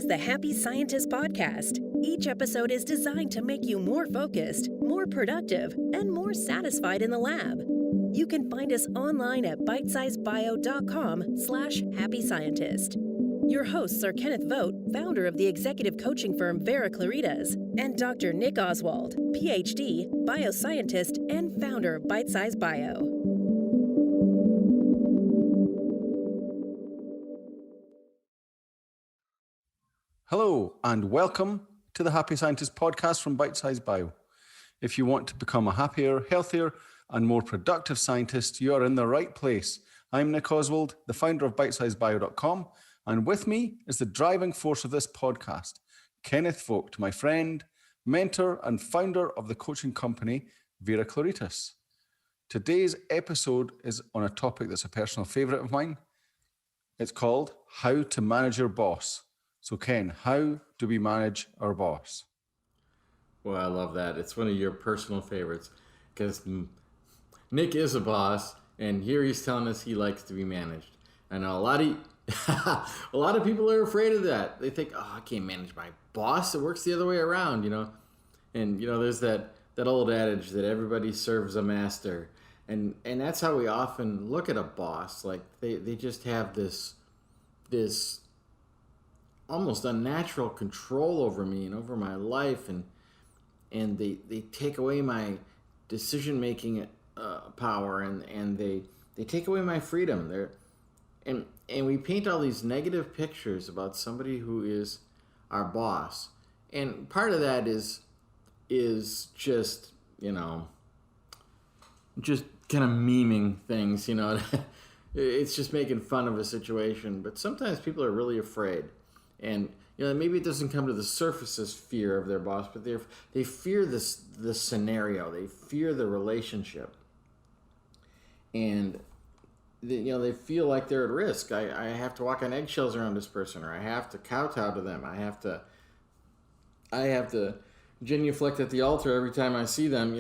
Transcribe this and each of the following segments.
is the Happy Scientist Podcast. Each episode is designed to make you more focused, more productive, and more satisfied in the lab. You can find us online at bitesizebio.com/happyscientist. Your hosts are Kenneth Vogt, founder of the executive coaching firm Vera Claritas, and Dr. Nick Oswald, PhD, bioscientist, and founder of Bitesize Bio. Hello and welcome to the Happy Scientist podcast from Bitesize Bio. If you want to become a happier, healthier, and more productive scientist, you are in the right place. I'm Nick Oswald, the founder of bitesizebio.com, and with me is the driving force of this podcast, Kenneth Vogt, my friend, mentor, and founder of the coaching company Vera Claritas. Today's episode is on a topic that's a personal favorite of mine. It's called How to Manage Your Boss. So Ken, how do we manage our boss? Well, I love that. It's one of your personal favorites because Nick is a boss, and here he's telling us he likes to be managed. I know a lot of people are afraid of that. They think, "Oh, I can't manage my boss. It works the other way around," you know. And there's that old adage that everybody serves a master, and that's how we often look at a boss. Like they just have this almost unnatural control over me and over my life, and they take away my decision making power, and they take away my freedom. And we paint all these negative pictures about somebody who is our boss, and part of that is just just kind of memeing things, It's just making fun of a situation, but sometimes people are really afraid. And maybe it doesn't come to the surface as fear of their boss, but they fear the scenario, they fear the relationship, and they feel like they're at risk. I have to walk on eggshells around this person, or I have to kowtow to them. I have to genuflect at the altar every time I see them,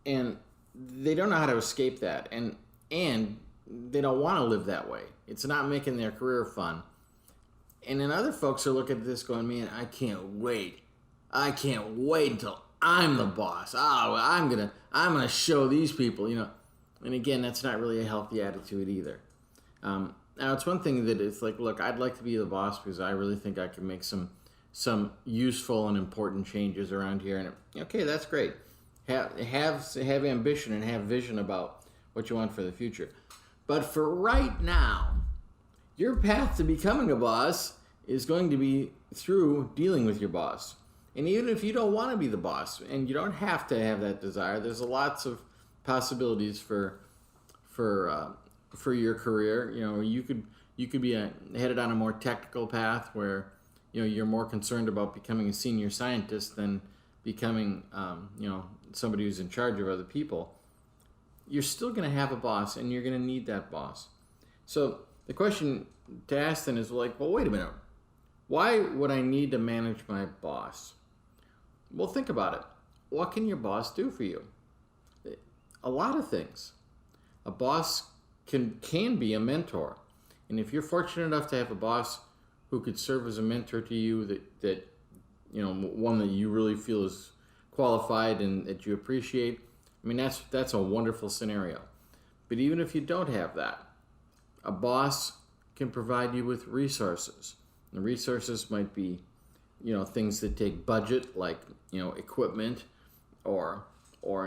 and they don't know how to escape that, and they don't want to live that way. It's not making their career fun. And then other folks are looking at this going, "Man, I can't wait until I'm the boss. Oh, I'm gonna show these people," And again, that's not really a healthy attitude either. Now, it's one thing that it's like, look, I'd like to be the boss because I really think I can make some useful and important changes around here. And okay, that's great. Have ambition and have vision about what you want for the future. But for right now, your path to becoming a boss is going to be through dealing with your boss. And even if you don't want to be the boss, and you don't have to have that desire, there's lots of possibilities for your career. You could be headed on a more technical path where you're more concerned about becoming a senior scientist than becoming somebody who's in charge of other people. You're still going to have a boss, and you're going to need that boss. So the question to ask then is well, wait a minute. Why would I need to manage my boss? Well, think about it. What can your boss do for you? A lot of things. A boss can be a mentor. And if you're fortunate enough to have a boss who could serve as a mentor to you, that one that you really feel is qualified and that you appreciate, that's a wonderful scenario. But even if you don't have that, a boss can provide you with resources. The resources might be, things that take budget, like, equipment or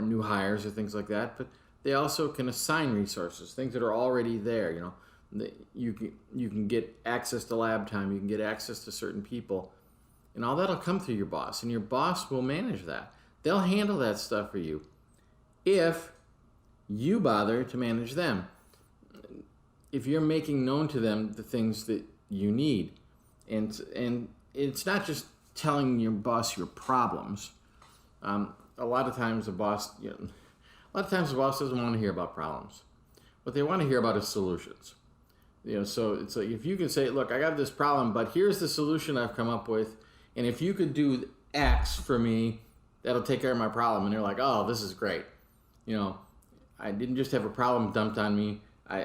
new hires or things like that. But they also can assign resources, things that are already there. You can get access to lab time, you can get access to certain people, and all that'll come through your boss. And your boss will manage that. They'll handle that stuff for you if you bother to manage them. If you're making known to them the things that you need, and it's not just telling your boss your problems. A lot of times the boss doesn't want to hear about problems. What they want to hear about is solutions. So it's like, if you can say, "Look, I got this problem, but here's the solution I've come up with, and if you could do X for me, that'll take care of my problem." And they're like, "Oh, this is great. I didn't just have a problem dumped on me.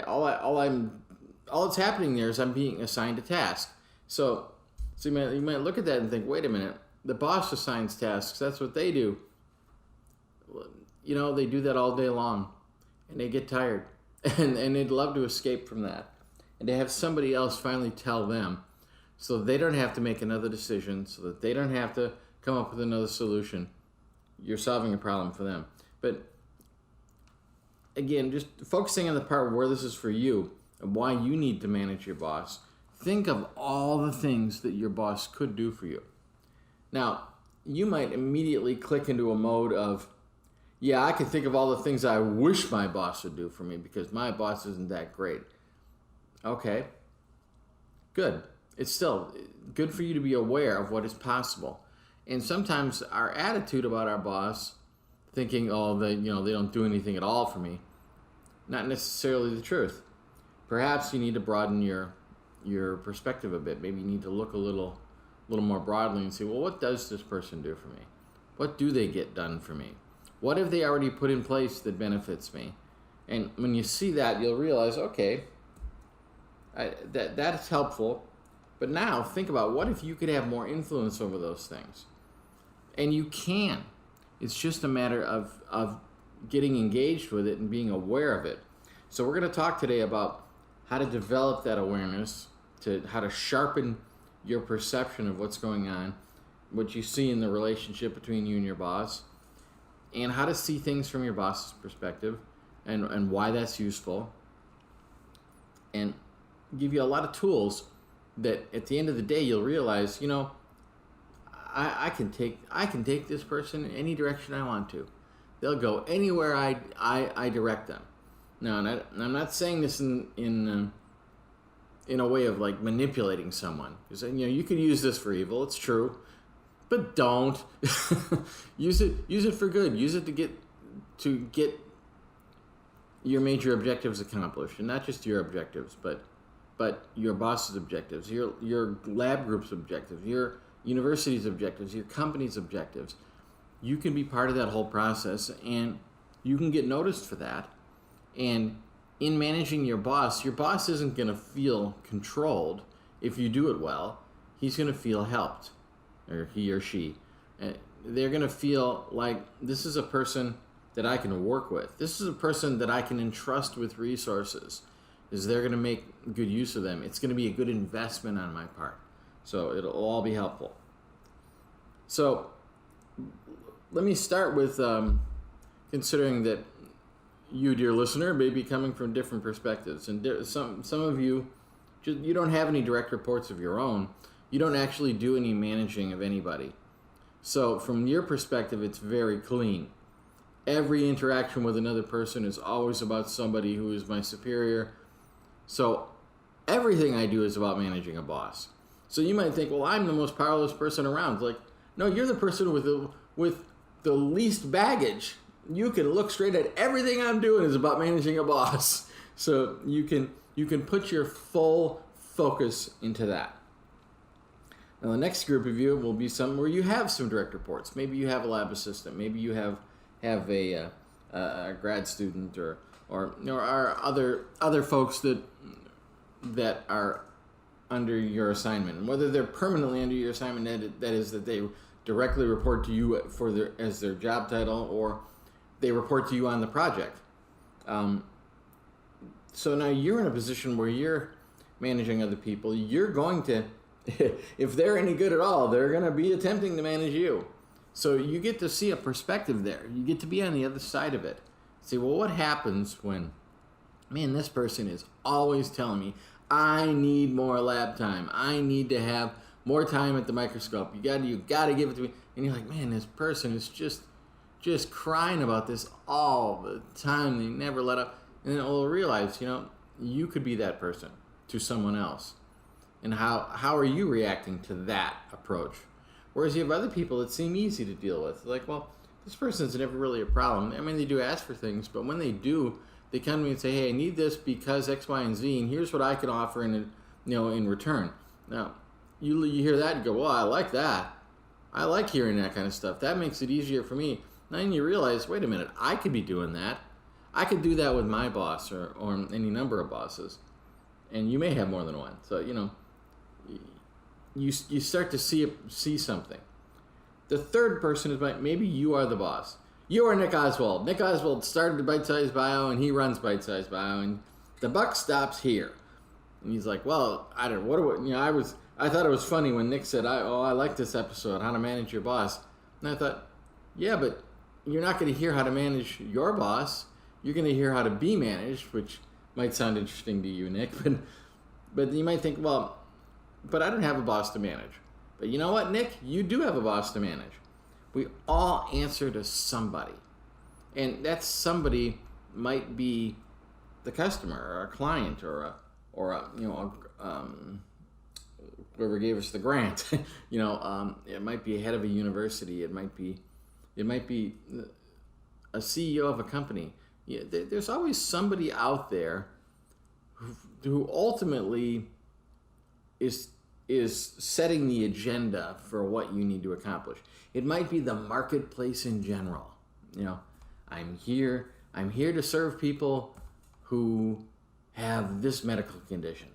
All that's happening there is I'm being assigned a task." So So you might look at that and think, wait a minute, the boss assigns tasks. That's what they do. They do that all day long, and they get tired, and they'd love to escape from that, and to have somebody else finally tell them, so they don't have to make another decision, so that they don't have to come up with another solution. You're solving a problem for them. But again, just focusing on the part where this is for you and why you need to manage your boss. Think of all the things that your boss could do for you. Now, you might immediately click into a mode of, yeah, I can think of all the things I wish my boss would do for me because my boss isn't that great. Okay, good. It's still good for you to be aware of what is possible. And sometimes our attitude about our boss, thinking, oh, they don't do anything at all for me, not necessarily the truth. Perhaps you need to broaden your perspective a bit. Maybe you need to look a little more broadly and say, well, what does this person do for me? What do they get done for me? What have they already put in place that benefits me? And when you see that, you'll realize, okay, that's helpful. But now think about, what if you could have more influence over those things? And you can. It's just a matter of getting engaged with it and being aware of it. So we're going to talk today about how to develop that awareness, how to sharpen your perception of what's going on, what you see in the relationship between you and your boss, and how to see things from your boss's perspective, and why that's useful, and give you a lot of tools that at the end of the day you'll realize, I can take this person in any direction I want to. They'll go anywhere I direct them. Now, and I'm not saying this in a way of like manipulating someone, because you can use this for evil. It's true, but don't use it for good. Use it to get your major objectives accomplished, and not just your objectives, but your boss's objectives, your lab group's objectives, your university's objectives, your company's objectives. You can be part of that whole process, and you can get noticed for that. And in managing your boss isn't going to feel controlled if you do it well. He's going to feel helped, or he or she. They're going to feel like, this is a person that I can work with. This is a person that I can entrust with resources. They're going to make good use of them. It's going to be a good investment on my part. So it'll all be helpful. So let me start with considering that you, dear listener, may be coming from different perspectives. And some of you don't have any direct reports of your own. You don't actually do any managing of anybody. So from your perspective, it's very clean. Every interaction with another person is always about somebody who is my superior. So everything I do is about managing a boss. So you might think, well, I'm the most powerless person around. It's like, no, you're the person with the least baggage. You can look straight at everything I'm doing is about managing a boss. So you can put your full focus into that. Now the next group of you will be some where you have some direct reports. Maybe you have a lab assistant. Maybe you have a grad student or are other folks that are under your assignment. And whether they're permanently under your assignment, that is that they directly report to you as their job title, or they report to you on the project. So now you're in a position where you're managing other people. You're going to, if they're any good at all, they're going to be attempting to manage you. So you get to see a perspective there. You get to be on the other side of it. See, well, what happens when, man, this person is always telling me, I need more lab time. I need to have more time at the microscope. You got to give it to me. And you're like, man, this person is just crying about this all the time. They never let up. And then we'll realize, you could be that person to someone else. And how are you reacting to that approach? Whereas you have other people that seem easy to deal with. Like, well, this person's never really a problem. I mean, they do ask for things, but when they do, they come to me and say, hey, I need this because X, Y, and Z, and here's what I can offer in return. Now, you hear that and go, well, I like that. I like hearing that kind of stuff. That makes it easier for me. Then you realize, wait a minute, I could be doing that. I could do that with my boss or any number of bosses. And you may have more than one. So, you start to see something. The third person is maybe you are the boss. You are Nick Oswald. Nick Oswald started the Bitesize Bio, and he runs Bitesize Bio, and the buck stops here. And he's like, well, I don't know. I thought it was funny when Nick said, I like this episode, how to manage your boss. And I thought, yeah, but you're not going to hear how to manage your boss. You're going to hear how to be managed, which might sound interesting to you, Nick. But you might think, well, but I don't have a boss to manage. But you know what, Nick? You do have a boss to manage. We all answer to somebody. And that somebody might be the customer or a client or whoever gave us the grant. It might be a head of a university. It might be a CEO of a company. Yeah, there's always somebody out there who ultimately is setting the agenda for what you need to accomplish. It might be the marketplace in general. I'm here to serve people who have this medical condition.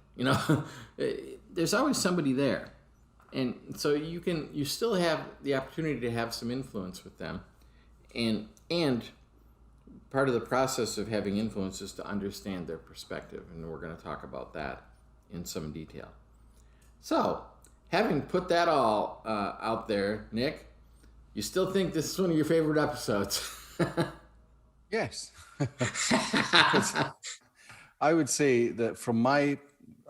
There's always somebody there. And so you still have the opportunity to have some influence with them. And part of the process of having influence is to understand their perspective, and we're going to talk about that in some detail. So, having put that all out there, Nick, you still think this is one of your favorite episodes? Yes. I would say that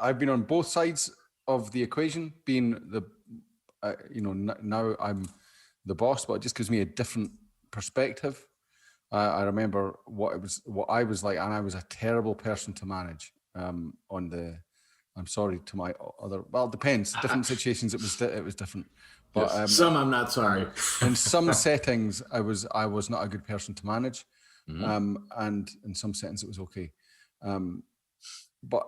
I've been on both sides of the equation, being now I'm the boss, but it just gives me a different perspective. I remember what I was like, and I was a terrible person to manage. I'm sorry to my other. Well, it depends. Different situations, it was different. But yes, some I'm not sorry. In some settings, I was not a good person to manage, and in some settings it was okay. But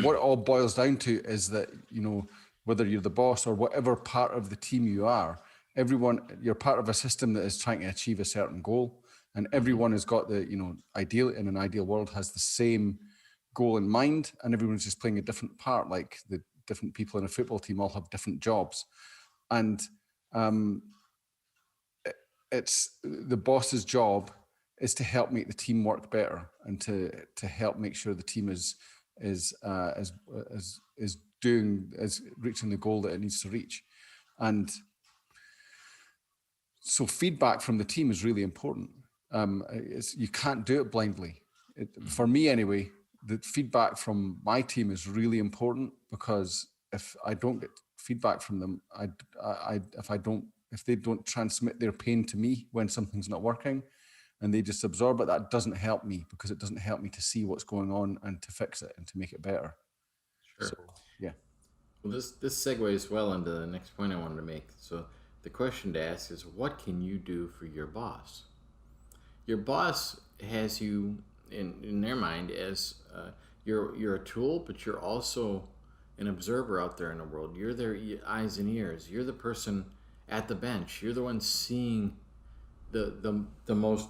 what it all boils down to is that whether you're the boss or whatever part of the team you are, you're part of a system that is trying to achieve a certain goal, and everyone has got in an ideal world has the same goal in mind, and everyone's just playing a different part. Like the different people in a football team all have different jobs, and it's the boss's job is to help make the team work better and to help make sure the team is reaching the goal that it needs to reach. And so feedback from the team is really important. You can't do it blindly. For me anyway, the feedback from my team is really important, because if I don't get feedback from them, if they don't transmit their pain to me when something's not working, and they just absorb it, that doesn't help me, because it doesn't help me to see what's going on and to fix it and to make it better. Sure. So, yeah. Well, this segues well into the next point I wanted to make. So the question to ask is, what can you do for your boss? Your boss has you in their mind as you're a tool, but you're also an observer out there in the world. You're their eyes and ears. You're the person at the bench. You're the one seeing the most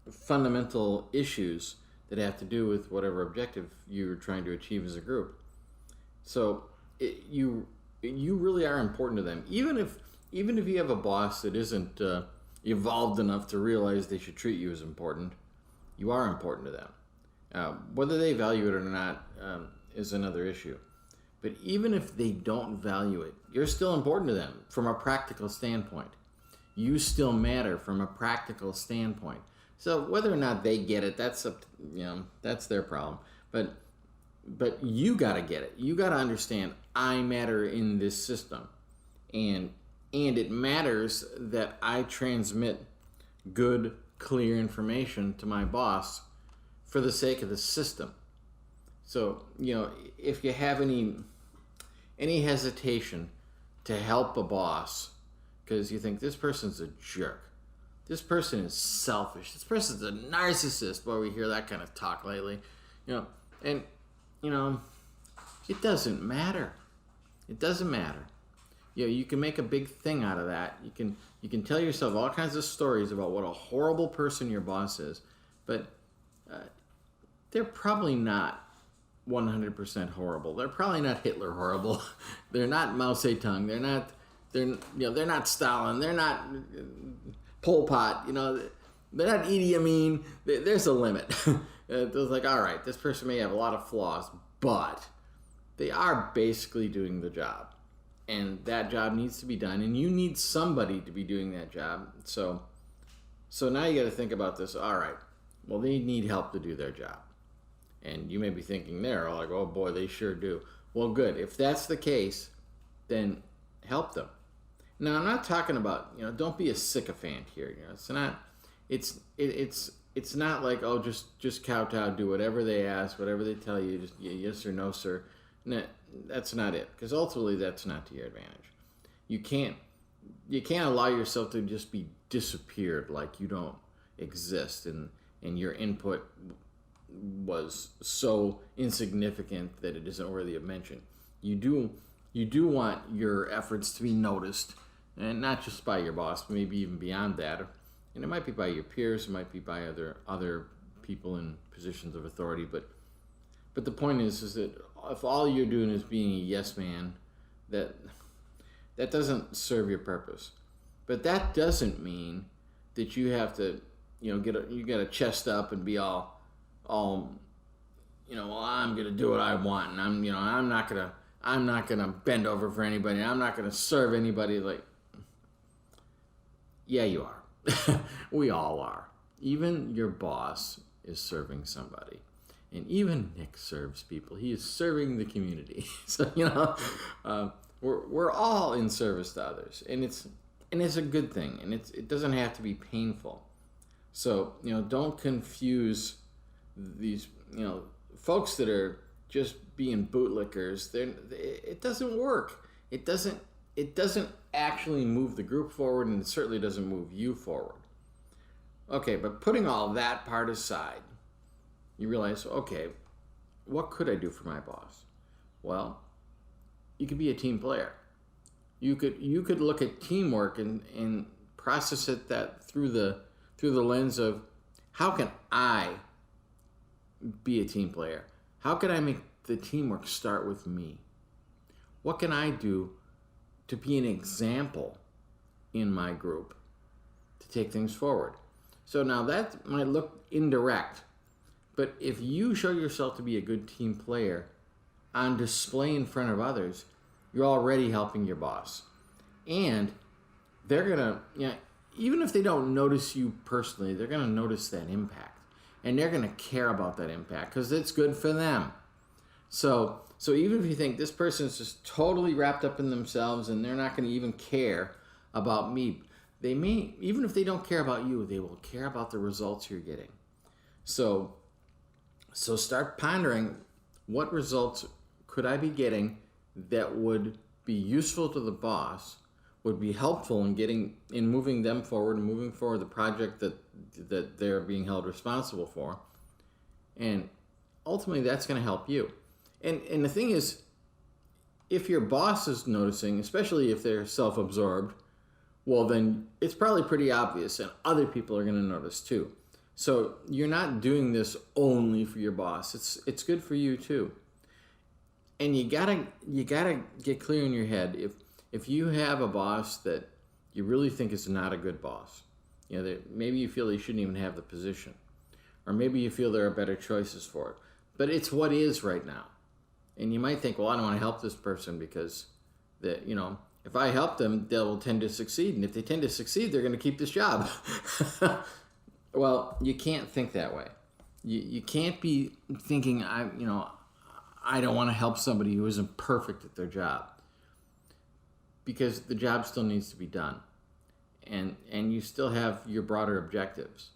fundamental issues that have to do with whatever objective you're trying to achieve as a group. So you really are important to them, even if you have a boss that isn't evolved enough to realize they should treat you as important. You are important to them. Whether they value it or not is another issue. But even if they don't value it, you're still important to them from a practical standpoint. You still matter from a practical standpoint. So whether or not they get it, that's their problem. But you gotta get it. You gotta understand, I matter in this system, and it matters that I transmit good, clear information to my boss for the sake of the system. So if you have any hesitation to help a boss because you think this person's a jerk, this person is selfish, this person's a narcissist. Boy, we hear that kind of talk lately. It doesn't matter. It doesn't matter. You can make a big thing out of that. You can tell yourself all kinds of stories about what a horrible person your boss is, but they're probably not 100% horrible. They're probably not Hitler horrible. They're not Mao Zedong. They're not Stalin. They're not Pol Pot. They're not Idi Amin. There's a limit. It was like, all right, this person may have a lot of flaws, but they are basically doing the job. And that job needs to be done, and you need somebody to be doing that job. So now you got to think about this. All right, well, they need help to do their job. And you may be thinking there, like, oh boy, they sure do. Well, good. If that's the case, then help them. Now, I'm not talking about, don't be a sycophant here. It's not like, oh, just kowtow, do whatever they ask, whatever they tell you, just yes or no, sir. No, that's not it, because ultimately that's not to your advantage. You can't allow yourself to just be disappeared, like you don't exist, and your input was so insignificant that it isn't worthy of mention. You do want your efforts to be noticed, and not just by your boss, but maybe even beyond that. And it might be by your peers, it might be by other people in positions of authority, but the point is that if all you're doing is being a yes man, that doesn't serve your purpose. But that doesn't mean that you have to, you got to chest up and be all, well, I'm gonna do what I want, and I'm not gonna bend over for anybody. I'm not gonna serve anybody. Like, yeah, you are. We all are. Even your boss is serving somebody. And even Nick serves people. He is serving the community. So, we're all in service to others. And it's a good thing. And it doesn't have to be painful. So, don't confuse these, folks that are just being bootlickers. It doesn't work. It doesn't actually move the group forward, and it certainly doesn't move you forward. Okay, but putting all that part aside, you realize, okay, what could I do for my boss? Well, you could be a team player. You could look at teamwork and process it that through the lens of, how can I be a team player? How can I make the teamwork start with me? What can I do to be an example in my group to take things forward? So now that might look indirect, but if you show yourself to be a good team player on display in front of others, you're already helping your boss. And they're going to, even if they don't notice you personally, they're going to notice that impact. And they're going to care about that impact because it's good for them. So even if you think this person is just totally wrapped up in themselves and they're not going to even care about me, they may, even if they don't care about you, they will care about the results you're getting. So start pondering, what results could I be getting that would be useful to the boss, would be helpful in moving them forward and moving forward the project that they're being held responsible for. And ultimately that's going to help you. And the thing is, if your boss is noticing, especially if they're self-absorbed, well, then it's probably pretty obvious, and other people are going to notice too. So you're not doing this only for your boss. It's good for you too. And you gotta get clear in your head, if you have a boss that you really think is not a good boss, that maybe you feel you shouldn't even have the position, or maybe you feel there are better choices for it, but it's what is right now. And you might think, well, I don't want to help this person because if I help them, they'll tend to succeed. And if they tend to succeed, they're going to keep this job. Well, you can't think that way. You can't be thinking, I don't want to help somebody who isn't perfect at their job, because the job still needs to be done. And you still have your broader objectives.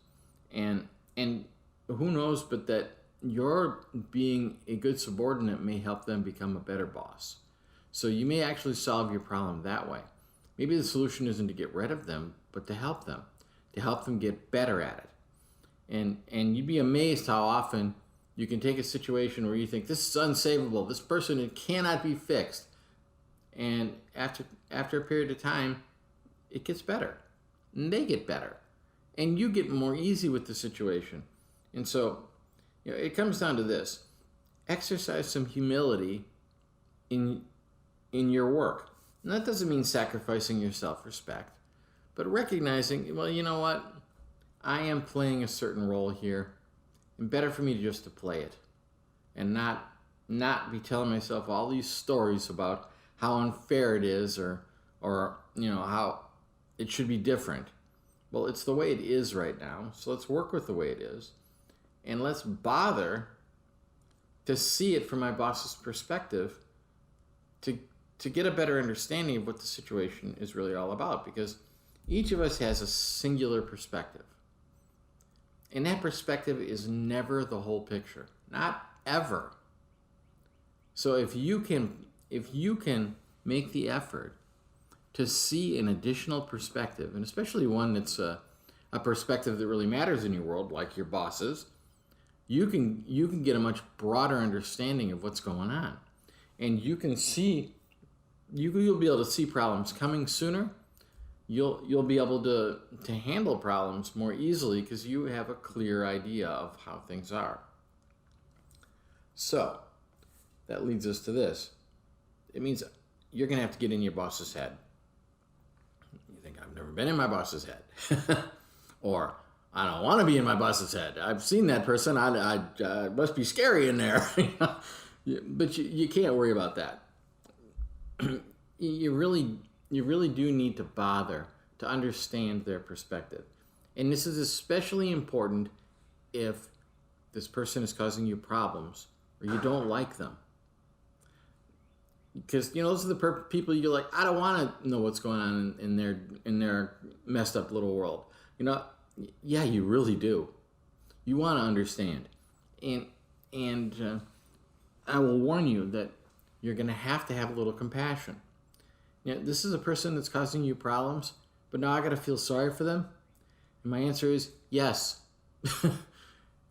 And who knows but that your being a good subordinate may help them become a better boss. So you may actually solve your problem that way. Maybe the solution isn't to get rid of them, but to help them get better at it. And you'd be amazed how often you can take a situation where you think, this is unsavable, this person, it cannot be fixed. And after a period of time, it gets better. And they get better. And you get more easy with the situation. And so, it comes down to this. exercise some humility in your work. And that doesn't mean sacrificing your self-respect, but recognizing, well, you know what? I am playing a certain role here, and better for me just to play it and not be telling myself all these stories about how unfair it is or how it should be different. Well, it's the way it is right now, so let's work with the way it is, and let's bother to see it from my boss's perspective to get a better understanding of what the situation is really all about, because each of us has a singular perspective. And that perspective is never the whole picture. Not ever. So if you can make the effort to see an additional perspective, and especially one that's a perspective that really matters in your world, like your boss's, you can get a much broader understanding of what's going on. And you'll be able to see problems coming sooner. You'll be able to handle problems more easily because you have a clear idea of how things are. So that leads us to this. It means you're going to have to get in your boss's head. You think, I've never been in my boss's head. Or, I don't want to be in my boss's head. I've seen that person. I must be scary in there. But you can't worry about that. You really do need to bother to understand their perspective. And this is especially important if this person is causing you problems or you don't like them. Because, those are the people you're like, I don't want to know what's going on in their messed up little world. Yeah, you really do. You want to understand. And I will warn you that you're going to have a little compassion. This is a person that's causing you problems, but now I got to feel sorry for them? And my answer is yes.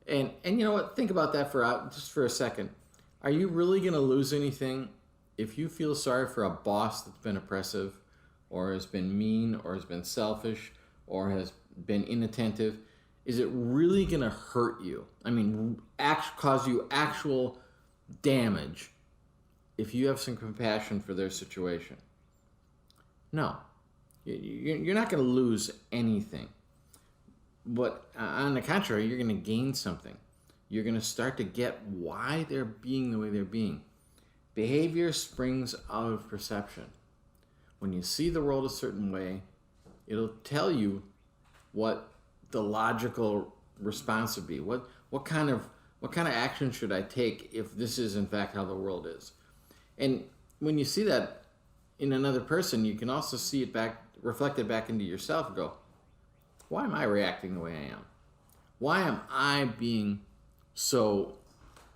and you know what? Think about that just for a second. Are you really going to lose anything if you feel sorry for a boss that's been oppressive or has been mean or has been selfish or has been inattentive? Is it really going to hurt you? I mean, cause you actual damage if you have some compassion for their situation? No. You're not going to lose anything. But on the contrary, you're going to gain something. You're going to start to get why they're being the way they're being. Behavior springs out of perception. When you see the world a certain way, it'll tell you what the logical response would be. What kind of action should I take if this is in fact how the world is? And when you see that in another person, you can also see it reflected back into yourself and go, why am I reacting the way I am? Why am I being so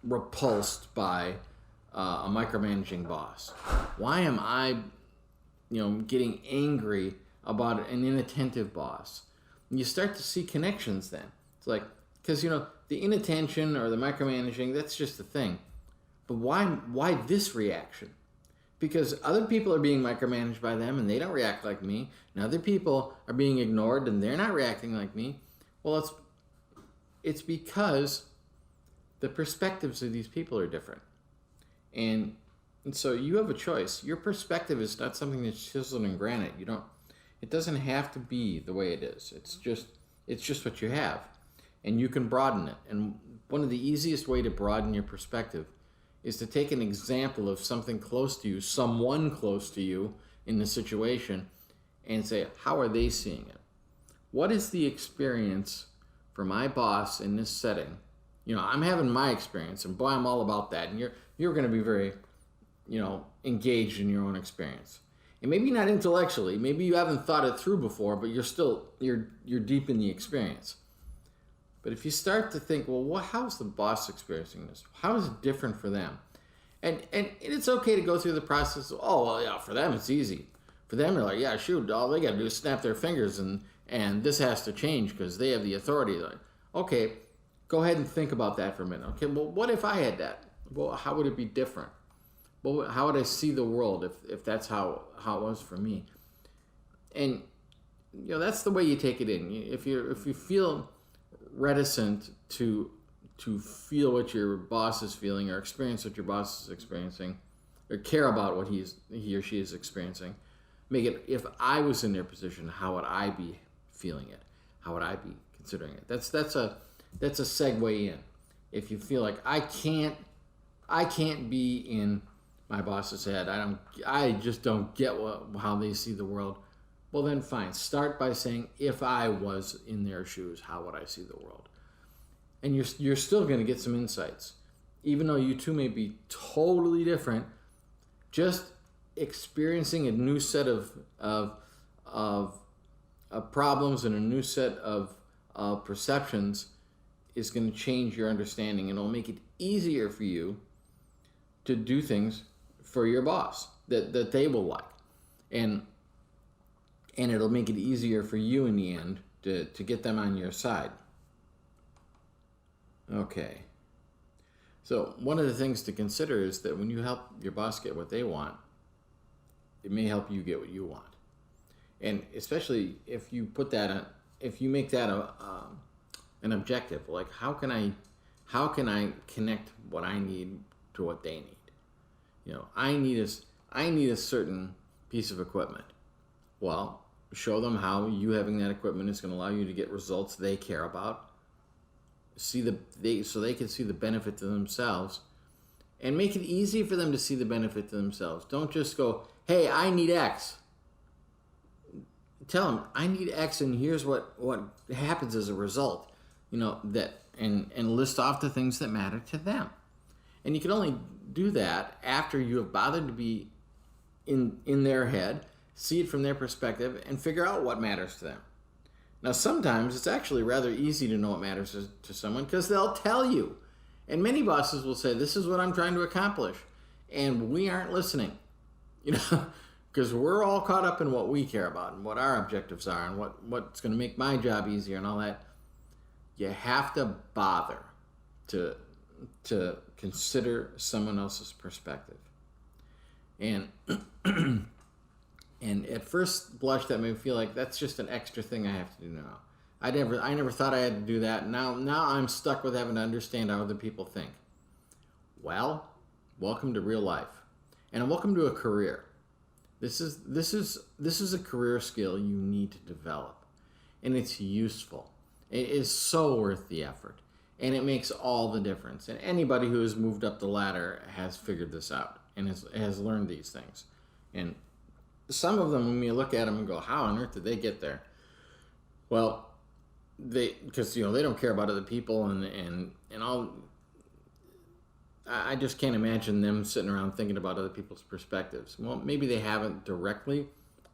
repulsed by a micromanaging boss? Why am I, getting angry about an inattentive boss? And you start to see connections then. It's like, because, the inattention or the micromanaging, that's just a thing. But why this reaction? Because other people are being micromanaged by them and they don't react like me. And other people are being ignored and they're not reacting like me. Well, it's because the perspectives of these people are different. And so you have a choice. Your perspective is not something that's chiseled in granite. It doesn't have to be the way it is. It's just what you have. And you can broaden it. And one of the easiest way to broaden your perspective is to take an example of something close to you, someone close to you in the situation, and say, how are they seeing it? What is the experience for my boss in this setting? I'm having my experience, and boy, I'm all about that. And you're going to be very, engaged in your own experience. And maybe not intellectually, maybe you haven't thought it through before, but you're deep in the experience. But if you start to think, well, how's the boss experiencing this? How is it different for them? And it's okay to go through the process of, for them it's easy. For them, they're like, yeah, shoot, all they got to do is snap their fingers and this has to change because they have the authority. Like, okay, go ahead and think about that for a minute. Okay, well, what if I had that? Well, how would it be different? Well, how would I see the world if that's how it was for me? And, that's the way you take it in. If you feel reticent to to feel what your boss is feeling or experience what your boss is experiencing or care about what he or she is experiencing. Make it, if I was in their position, how would I be feeling it? How would I be considering it? That's a segue in. If you feel like I can't be in my boss's head, I just don't get how they see the world. Well, then fine. Start by saying, if I was in their shoes, how would I see the world? And you're still going to get some insights, even though you two may be totally different. Just experiencing a new set of problems and a new set of perceptions is going to change your understanding, and it'll make it easier for you to do things for your boss that they will like, and it'll make it easier for you in the end to get them on your side. Okay. So one of the things to consider is that when you help your boss get what they want, it may help you get what you want. And especially if you put that on, if you make that an objective, like how can I connect what I need to what they need? I need a certain piece of equipment. Well, show them how you having that equipment is going to allow you to get results they care about. So they can see the benefit to themselves, and make it easy for them to see the benefit to themselves. Don't just go, hey, I need X. Tell them, I need X, and here's what happens as a result. And list off the things that matter to them. And you can only do that after you have bothered to be in their head, see it from their perspective, and figure out what matters to them. Now, sometimes it's actually rather easy to know what matters to someone because they'll tell you. And many bosses will say, this is what I'm trying to accomplish. And we aren't listening, because we're all caught up in what we care about and what our objectives are and what's going to make my job easier and all that. You have to bother to consider someone else's perspective. And and at first blush, that may feel like that's just an extra thing I have to do now. I never thought I had to do that. Now I'm stuck with having to understand how other people think. Well, welcome to real life, and welcome to a career. This is a career skill you need to develop, and it's useful. It is so worth the effort, and it makes all the difference. And anybody who has moved up the ladder has figured this out and has learned these things. And some of them, when you look at them and go, how on earth did they get there? Well, because they don't care about other people and all. I just can't imagine them sitting around thinking about other people's perspectives. Well, maybe they haven't directly,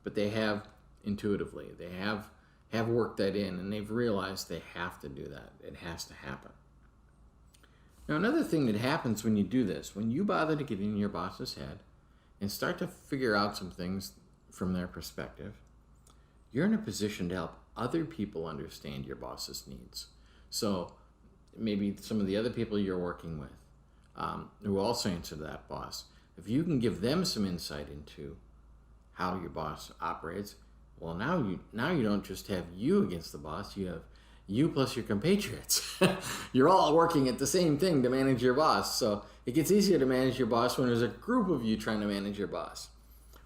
but they have intuitively. They have worked that in, and they've realized they have to do that. It has to happen. Now, another thing that happens when you do this, when you bother to get in your boss's head and start to figure out some things from their perspective, you're in a position to help other people understand your boss's needs. So maybe some of the other people you're working with who also answer to that boss, if you can give them some insight into how your boss operates, well, now you don't just have you against the boss, you have you plus your compatriots. You're all working at the same thing to manage your boss. So it gets easier to manage your boss when there's a group of you trying to manage your boss.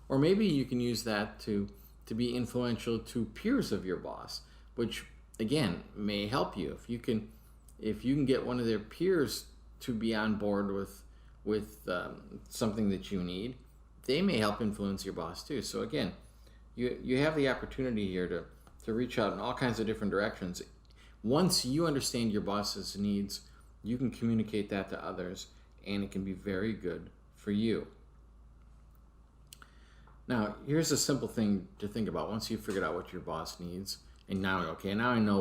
Or maybe you can use that to be influential to peers of your boss, which again may help you. If you can get one of their peers to be on board with something that you need, they may help influence your boss too. So again, you have the opportunity here to reach out in all kinds of different directions. Once you understand your boss's needs, you can communicate that to others, and it can be very good for you. Now, here's a simple thing to think about. Once you've figured out what your boss needs, and now I know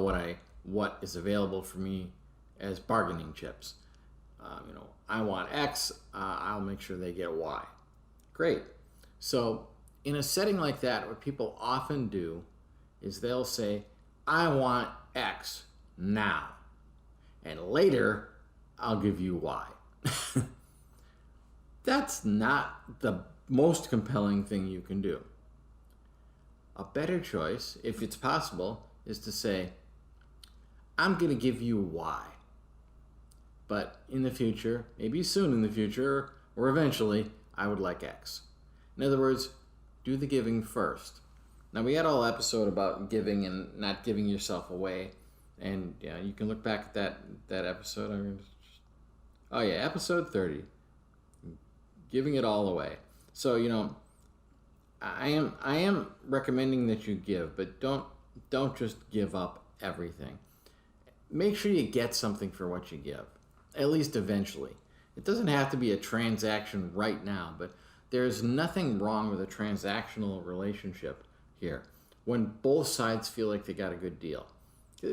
what is available for me as bargaining chips. I want X, I'll make sure they get Y. Great. So in a setting like that, what people often do is they'll say, I want X now, and later I'll give you Y. That's not the most compelling thing you can do. A better choice, if it's possible, is to say, I'm going to give you Y, but in the future, maybe soon in the future, or eventually, I would like X. In other words, do the giving first. Now, we had a whole episode about giving and not giving yourself away. And yeah, you can look back at that episode. Oh yeah, episode 30. Giving it all away. So, I am recommending that you give, but don't just give up everything. Make sure you get something for what you give, at least eventually. It doesn't have to be a transaction right now, but there's nothing wrong with a transactional relationship here when both sides feel like they got a good deal.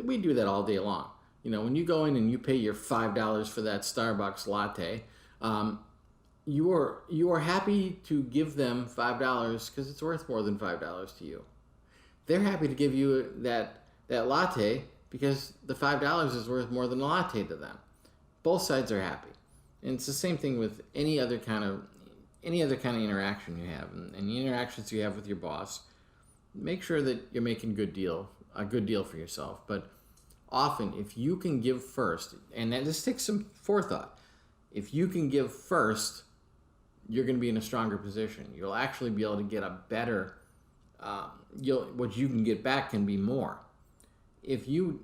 We do that all day long. When you go in and you pay your $5 for that Starbucks latte, you are happy to give them $5 because it's worth more than $5 to you. They're happy to give you that latte because the $5 is worth more than a latte to them. Both sides are happy. And it's the same thing with any other kind of interaction you have. And the interactions you have with your boss, make sure that you're making a good deal for yourself. But often, if you can give first, and this takes some forethought, if you can give first, you're going to be in a stronger position. You'll actually be able to get a better, what you can get back can be more. If you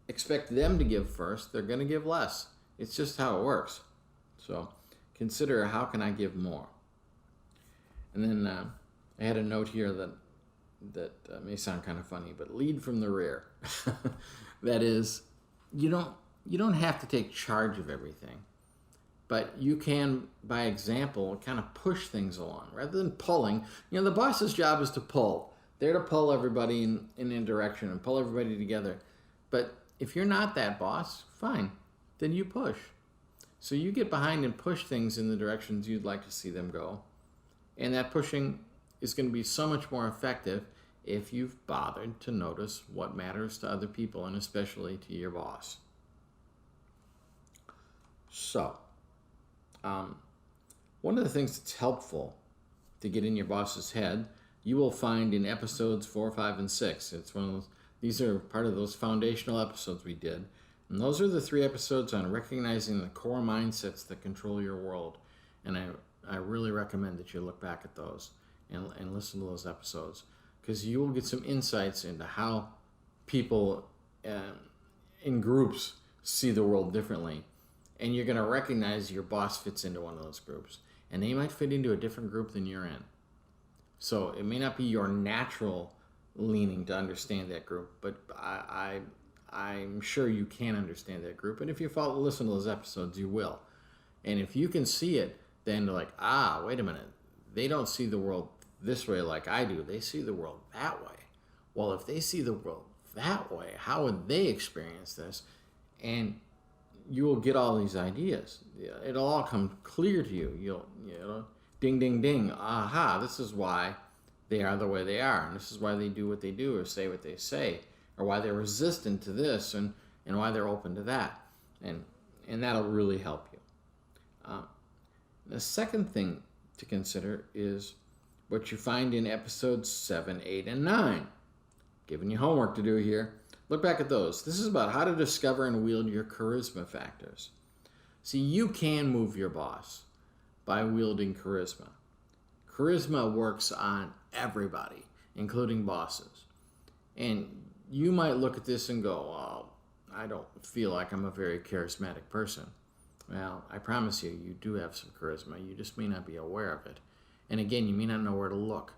expect them to give first, they're going to give less. It's just how it works. So consider, how can I give more? And then I had a note here that may sound kind of funny, but lead from the rear. That is, you don't have to take charge of everything, but you can, by example, kind of push things along rather than pulling. The boss's job is to pull. They're to pull everybody in a direction and pull everybody together. But if you're not that boss, fine, then you push. So you get behind and push things in the directions you'd like to see them go. And that pushing is going to be so much more effective if you've bothered to notice what matters to other people, and especially to your boss. So, one of the things that's helpful to get in your boss's head, you will find in episodes 4, 5, and 6. It's one of those. These are part of those foundational episodes we did. And those are the 3 episodes on recognizing the core mindsets that control your world. And I really recommend that you look back at those and listen to those episodes, because you will get some insights into how people in groups see the world differently. And you're going to recognize your boss fits into one of those groups. And they might fit into a different group than you're in. So it may not be your natural leaning to understand that group, but I'm sure you can understand that group. And if you listen to those episodes, you will. And if you can see it, then they're like, wait a minute. They don't see the world this way like I do. They see the world that way. Well, if they see the world that way, how would they experience this? And you will get all these ideas. It'll all come clear to you. You'll ding, ding, ding. Aha, this is why they are the way they are. And this is why they do what they do or say what they say, or why they're resistant to this and why they're open to that. And that'll really help you. The second thing to consider is what you find in episodes 7, 8, and 9. Giving you homework to do here. Look back at those. This is about how to discover and wield your charisma factors. See, you can move your boss by wielding charisma. Charisma works on everybody, including bosses. And you might look at this and go, well, I don't feel like I'm a very charismatic person. Well, I promise you, you do have some charisma. You just may not be aware of it. And again, you may not know where to look.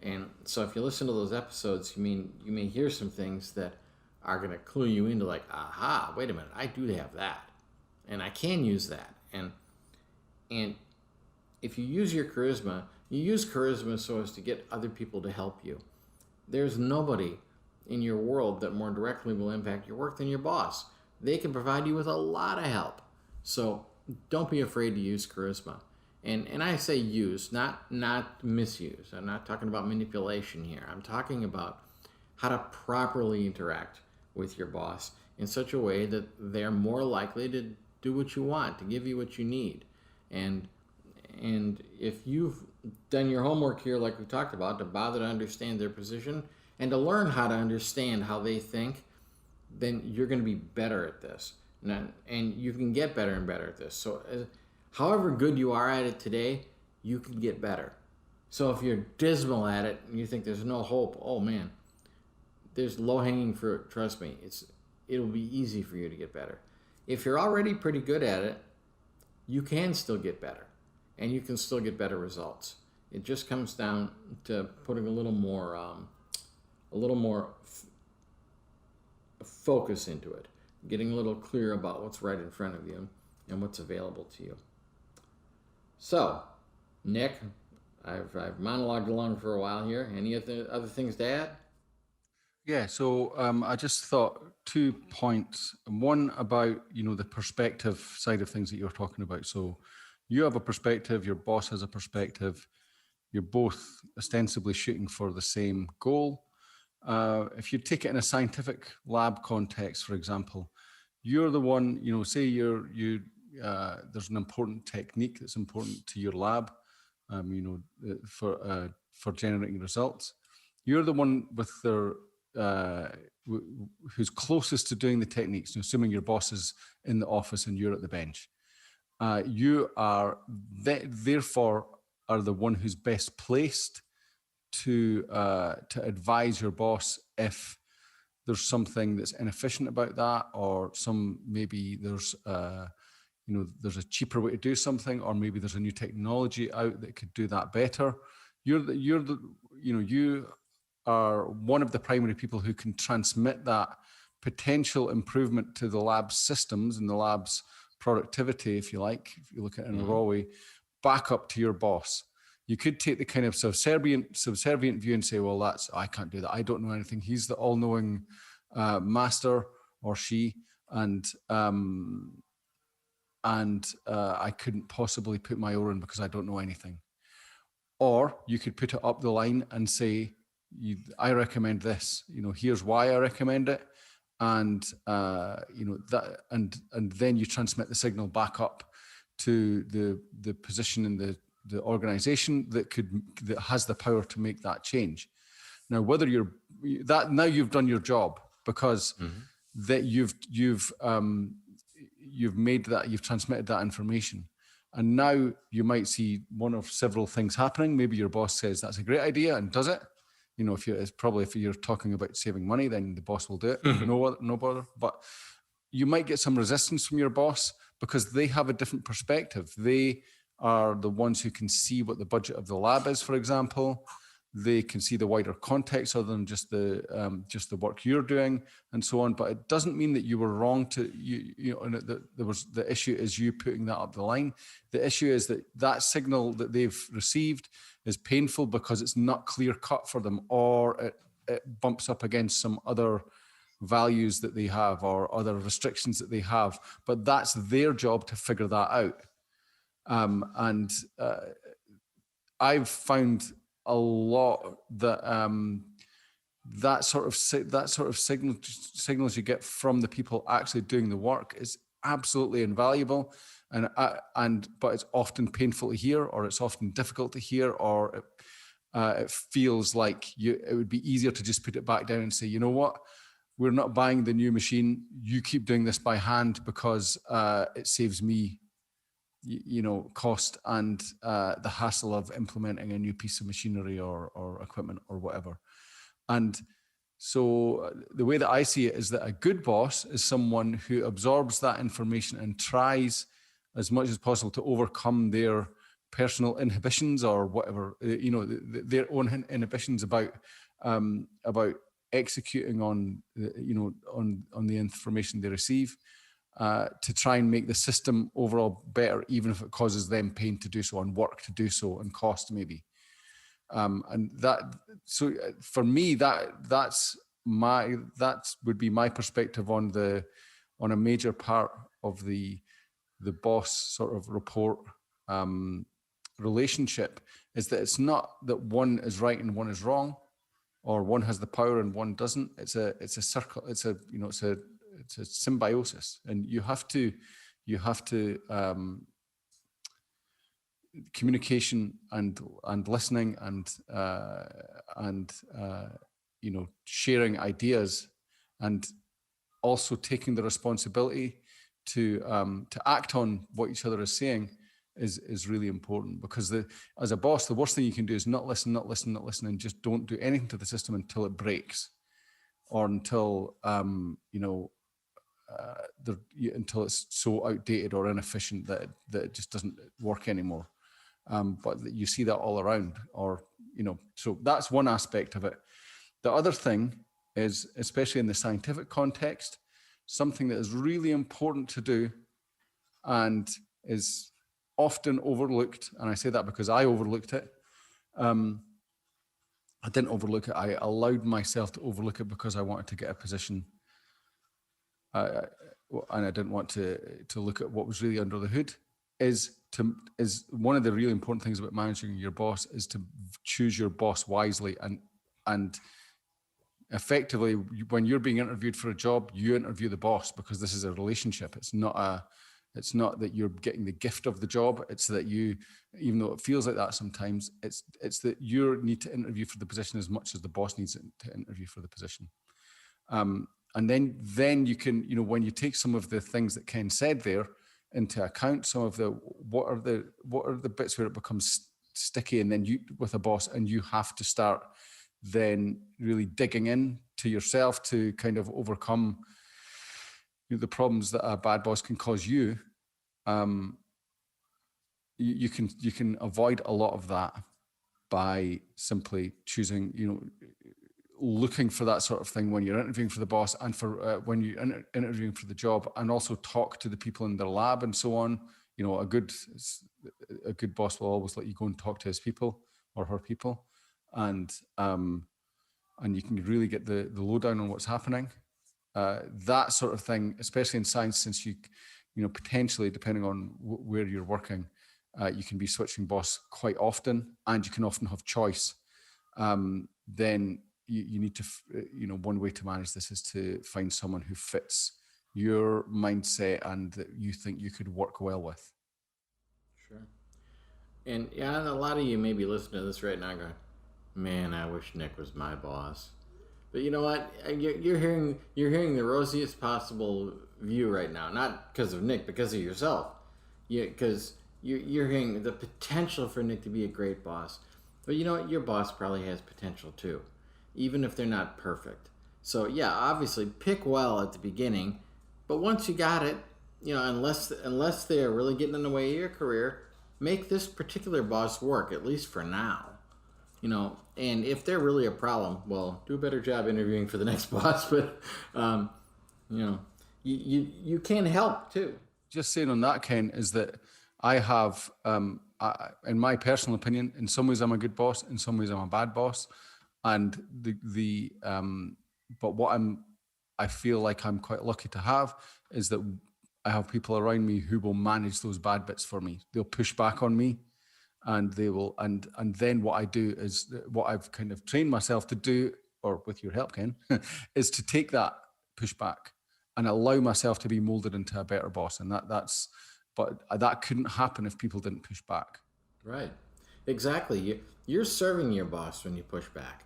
And so if you listen to those episodes, you may hear some things that are going to clue you into like, aha, wait a minute, I do have that. And I can use that. And if you use your charisma, you use charisma so as to get other people to help you. There's nobody in your world that more directly will impact your work than your boss. They can provide you with a lot of help. So don't be afraid to use charisma. And I say use, not misuse. I'm not talking about manipulation here. I'm talking about how to properly interact with your boss in such a way that they're more likely to do what you want, to give you what you need. And if you've done your homework here, like we talked about, to bother to understand their position and to learn how to understand how they think, then you're going to be better at this. and you can get better and better at this. So, however good you are at it today, you can get better. So if you're dismal at it and you think there's no hope, oh man, there's low-hanging fruit. Trust me, it'll be easy for you to get better. If you're already pretty good at it, you can still get better, and you can still get better results. It just comes down to putting a little more focus into it, getting a little clear about what's right in front of you and what's available to you. So, Nick, I've monologued along for a while here. Any other things to add? Yeah, so I just thought 2 points. One about, the perspective side of things that you're talking about. So you have a perspective, your boss has a perspective, you're both ostensibly shooting for the same goal. If you take it in a scientific lab context, for example, you're the one, say there's an important technique that's important to your lab, for generating results. You're the one with who's closest to doing the techniques, assuming your boss is in the office and you're at the bench. You are therefore are the one who's best placed to advise your boss if there's something that's inefficient about that, or maybe there's there's a cheaper way to do something, or maybe there's a new technology out that could do that better. You are one of the primary people who can transmit that potential improvement to the lab's systems and the lab's productivity, if you like, if you look at it in a raw way, back up to your boss. You could take the kind of subservient view and say, well, I can't do that. I don't know anything. He's the all-knowing master, or she, and I couldn't possibly put my oar in because I don't know anything. Or you could put it up the line and say, I recommend this. Here's why I recommend it, and and then you transmit the signal back up to the position in the organization that has the power to make that change. Now, whether you've done your job, because that you've transmitted that information. And now you might see one of several things happening. Maybe your boss says that's a great idea and does it. If you're talking about saving money, then the boss will do it. No bother. But you might get some resistance from your boss because they have a different perspective. They are the ones who can see what the budget of the lab is, for example. They can see the wider context other than just the work you're doing and so on. But it doesn't mean that you were wrong the issue is you putting that up the line. The issue is that signal that they've received is painful because it's not clear cut for them, or it bumps up against some other values that they have or other restrictions that they have. But that's their job to figure that out. I've found a lot that sort of signals you get from the people actually doing the work is absolutely invaluable, but it's often painful to hear, or it's often difficult to hear, or it feels like it would be easier to just put it back down and say, you know what, we're not buying the new machine. You keep doing this by hand because it saves me cost and the hassle of implementing a new piece of machinery or equipment or whatever. And so the way that I see it is that a good boss is someone who absorbs that information and tries as much as possible to overcome their personal inhibitions or whatever, their own inhibitions about executing on the information they receive. To try and make the system overall better, even if it causes them pain to do so, and work to do so, and cost maybe. For me, that would be my perspective on a major part of the boss sort of report relationship, is that it's not that one is right and one is wrong, or one has the power and one doesn't. It's a circle. It's a symbiosis, and you have to communication and listening and sharing ideas, and also taking the responsibility to act on what each other is saying is really important, because as a boss, the worst thing you can do is not listen, and just don't do anything to the system until it breaks, or until until it's so outdated or inefficient that it just doesn't work anymore. But you see that all around, so that's one aspect of it. The other thing is, especially in the scientific context, something that is really important to do and is often overlooked. And I say that because I overlooked it. I didn't overlook it. I allowed myself to overlook it because I wanted to get a position. And I didn't want to look at what was really under the hood. Is one of the really important things about managing your boss is to choose your boss wisely, and effectively, when you're being interviewed for a job, you interview the boss, because this is a relationship. It's not that you're getting the gift of the job. It's that you, even though it feels like that sometimes, it's that you need to interview for the position as much as the boss needs to interview for the position. And then you can, when you take some of the things that Ken said there into account, some of what are the bits where it becomes sticky, and then you with a boss, and you have to start then really digging in to yourself to kind of overcome the problems that a bad boss can cause you. You can avoid a lot of that by simply choosing, looking for that sort of thing when you're interviewing for the boss, and for when you're interviewing for the job, and also talk to the people in their lab and so on. A good boss will always let you go and talk to his people or her people, and you can really get the lowdown on what's happening. That sort of thing, especially in science, since you potentially, depending on where you're working, you can be switching boss quite often, and you can often have choice. Then you need to, one way to manage this is to find someone who fits your mindset and that you think you could work well with. Sure. And yeah, a lot of you may be listening to this right now going, man, I wish Nick was my boss. But you know what? You're hearing the rosiest possible view right now, not because of Nick, because of yourself. Because you're hearing the potential for Nick to be a great boss. But you know what? Your boss probably has potential too, even if they're not perfect. So yeah, obviously pick well at the beginning, but once you got it, unless they are really getting in the way of your career, make this particular boss work, at least for now. And if they're really a problem, well, do a better job interviewing for the next boss. But you can help too. Just saying on that, Ken, is that I have, in my personal opinion, in some ways I'm a good boss, in some ways I'm a bad boss, and but what I feel like I'm quite lucky to have is that I have people around me who will manage those bad bits for me. They'll push back on me. And they will, and then what I do is what I've kind of trained myself to do, or with your help, Ken, is to take that pushback and allow myself to be molded into a better boss. And but that couldn't happen if people didn't push back. Right, exactly. You're serving your boss when you push back.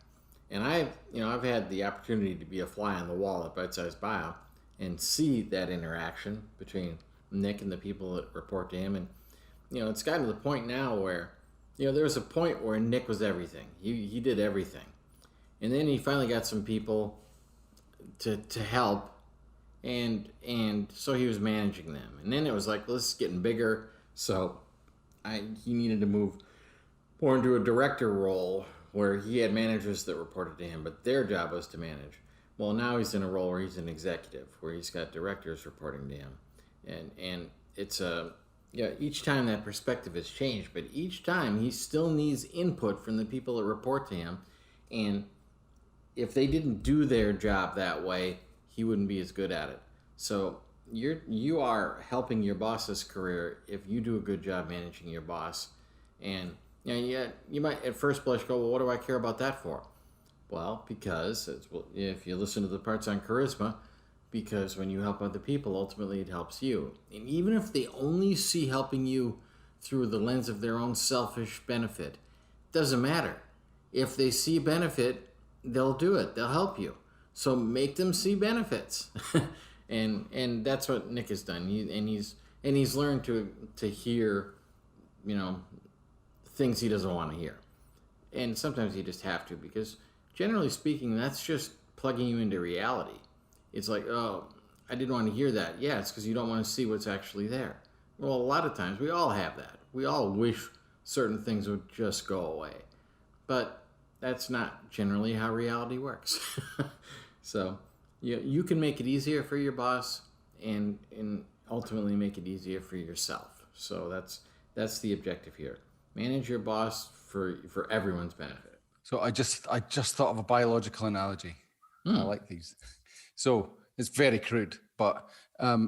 And I've had the opportunity to be a fly on the wall at Bitesize Bio and see that interaction between Nick and the people that report to him. And it's gotten to the point now where, there was a point where Nick was everything. He did everything. And then he finally got some people to help, and so he was managing them. And then it was like, this is getting bigger, so he needed to move more into a director role where he had managers that reported to him, but their job was to manage. Well, now he's in a role where he's an executive, where he's got directors reporting to him. And it's each time that perspective has changed, but each time he still needs input from the people that report to him. And if they didn't do their job that way, he wouldn't be as good at it. So you are helping your boss's career if you do a good job managing your boss. And you might at first blush go, well, what do I care about that for? Well, because if you listen to the parts on charisma, because when you help other people, ultimately it helps you. And even if they only see helping you through the lens of their own selfish benefit, doesn't matter. If they see benefit, they'll do it. They'll help you. So make them see benefits. And that's what Nick has done. He's learned to hear, you know, things he doesn't want to hear, and sometimes you just have to, because generally speaking, that's just plugging you into reality. It's like, oh, I didn't want to hear that. Yeah, it's because you don't want to see what's actually there. Well, a lot of times we all have that. We all wish certain things would just go away, but that's not generally how reality works. So you can make it easier for your boss, and ultimately make it easier for yourself. So that's the objective here. Manage your boss for everyone's benefit. So I just thought of a biological analogy. I like these. So it's very crude, but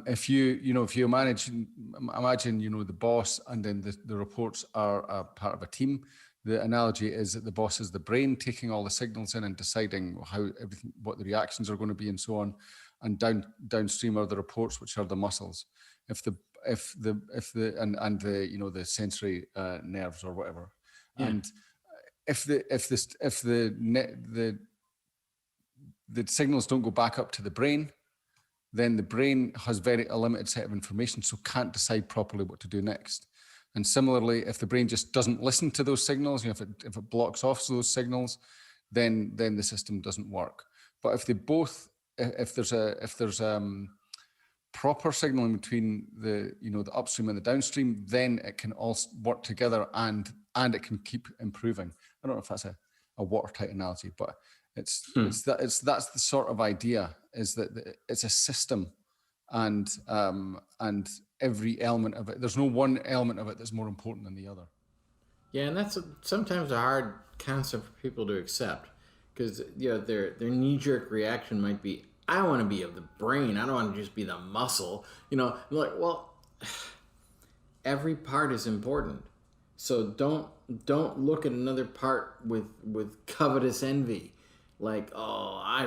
if you imagine the boss, and then the reports are a part of a team. The analogy is that the boss is the brain, taking all the signals in and deciding what the reactions are going to be, and so on. And downstream are the reports, which are the muscles. If the sensory nerves or whatever. Yeah. And if the signals don't go back up to the brain, then the brain has a limited set of information, so can't decide properly what to do next. And similarly, if the brain just doesn't listen to those signals, if it blocks off those signals, then the system doesn't work. But if there's proper signaling between the upstream and the downstream, then it can all work together, and it can keep improving. I don't know if that's a watertight analogy, but that's the sort of idea, is that it's a system, and every element of it, there's no one element of it that's more important than the other. Yeah, and that's sometimes a hard concept for people to accept, because their knee-jerk reaction might be, I want to be of the brain. I don't want to just be the muscle. Like, well, every part is important. So don't look at another part with covetous envy. Like, oh, I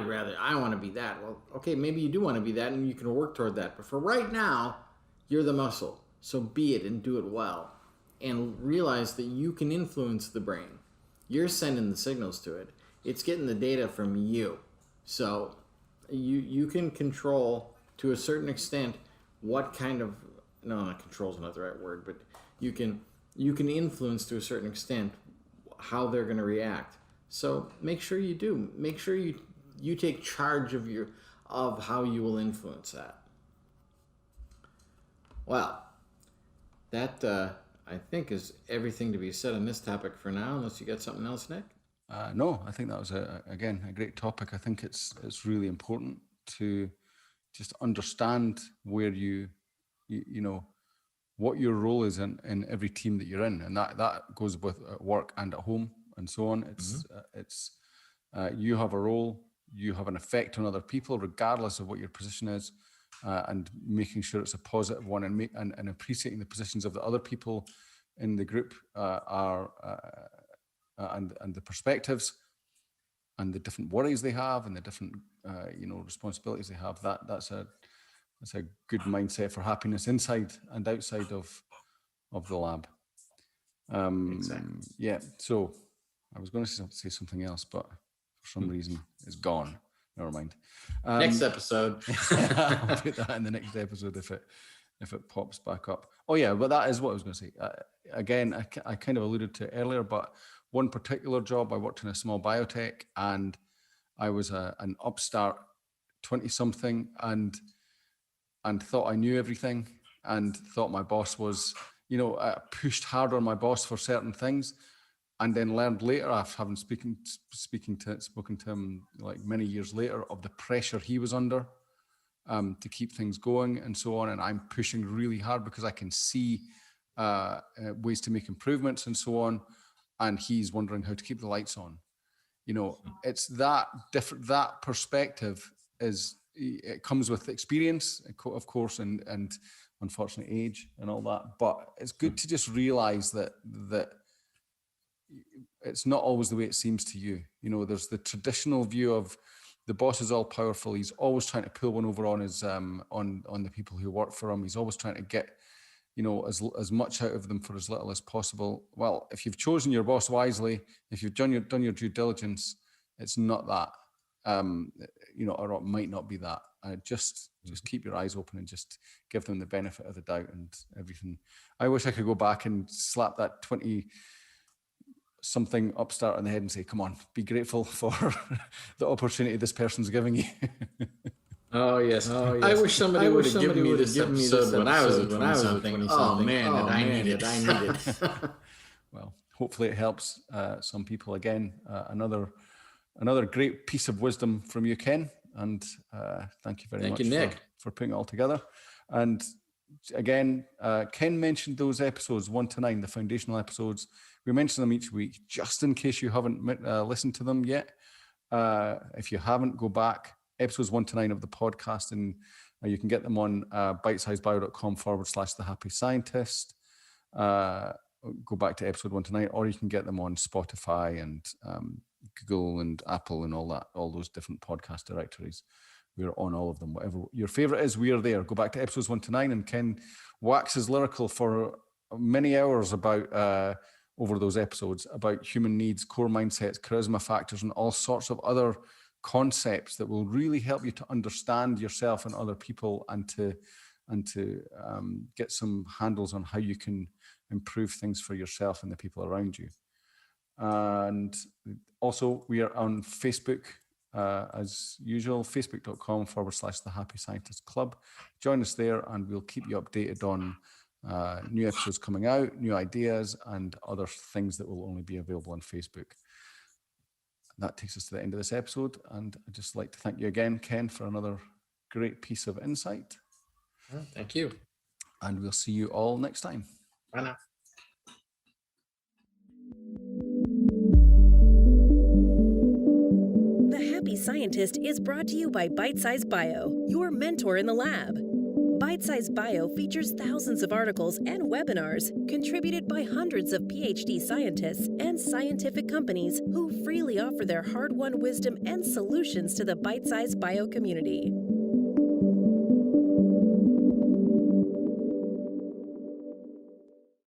want to be that. Well, okay, maybe you do want to be that, and you can work toward that. But for right now, you're the muscle. So be it and do it well. And realize that you can influence the brain. You're sending the signals to it. It's getting the data from you. So you can control, to a certain extent, what kind of, no, not control is not the right word, but you can influence to a certain extent how they're going to react. So make sure you do. Make sure you take charge of how you will influence that. Well, that I think is everything to be said on this topic for now, unless you got something else, Nick? No, I think that was again a great topic. I think it's really important to just understand where you what your role is in every team that you're in, and that goes with at work and at home and so on. It's you have a role, you have an effect on other people, regardless of what your position is, and making sure it's a positive one, and appreciating the positions of the other people in the group and the perspectives and the different worries they have, and the different responsibilities they have. That's a good mindset for happiness inside and outside of the lab. Exactly. Yeah. So I was going to say something else, but for some reason it's gone. Never mind. Next episode. I'll put that in the next episode if it pops back up. Oh yeah, but that is what I was going to say. Again, I kind of alluded to it earlier, but one particular job, I worked in a small biotech, and I was an upstart 20-something, and thought I knew everything, and thought my boss was, pushed hard on my boss for certain things, and then learned later, after having spoken to him like many years later, of the pressure he was under to keep things going and so on. And I'm pushing really hard because I can see ways to make improvements and so on. And he's wondering how to keep the lights on. It's that different. That perspective it comes with experience, of course, and unfortunately age and all that. But it's good to just realize that it's not always the way it seems to you. There's the traditional view of the boss is all powerful. He's always trying to pull one over on his on the people who work for him. He's always trying to get as much out of them for as little as possible. Well, if you've chosen your boss wisely, if you've done your due diligence, it's not that, or it might not be that. just keep your eyes open and just give them the benefit of the doubt and everything. I wish I could go back and slap that 20-something upstart on the head and say, come on, be grateful for the opportunity this person's giving you. Oh yes. I wish somebody would have given me this episode when I was a 20-something. Oh man, did I need it. Well, hopefully it helps some people. Again, another great piece of wisdom from you, Ken. And thank you very much Nick. for putting it all together. And again, Ken mentioned those episodes 1 to 9, the foundational episodes. We mention them each week, just in case you haven't listened to them yet. If you haven't, go back, episodes 1 to 9 of the podcast, and you can get them on bitesizebio.com/The Happy Scientist. Go back to episode 1 to 9, or you can get them on Spotify and Google and Apple and all those different podcast directories. We're on all of them. Whatever your favorite is, we are there. Go back to episodes 1 to 9, and Ken waxes lyrical for many hours about over those episodes about human needs, core mindsets, charisma factors, and all sorts of other concepts that will really help you to understand yourself and other people, and to get some handles on how you can improve things for yourself and the people around you. And also, we are on Facebook as usual, facebook.com/The Happy Scientist Club. Join us there, and we'll keep you updated on new episodes coming out, new ideas, and other things that will only be available on Facebook. That takes us to the end of this episode, and I'd just like to thank you again, Ken, for another great piece of insight. Thank you. And we'll see you all next time. Bye now. The Happy Scientist is brought to you by Bitesize Bio, your mentor in the lab. Bitesize Bio features thousands of articles and webinars contributed by hundreds of PhD scientists and scientific companies who freely offer their hard-won wisdom and solutions to the Bitesize Bio community.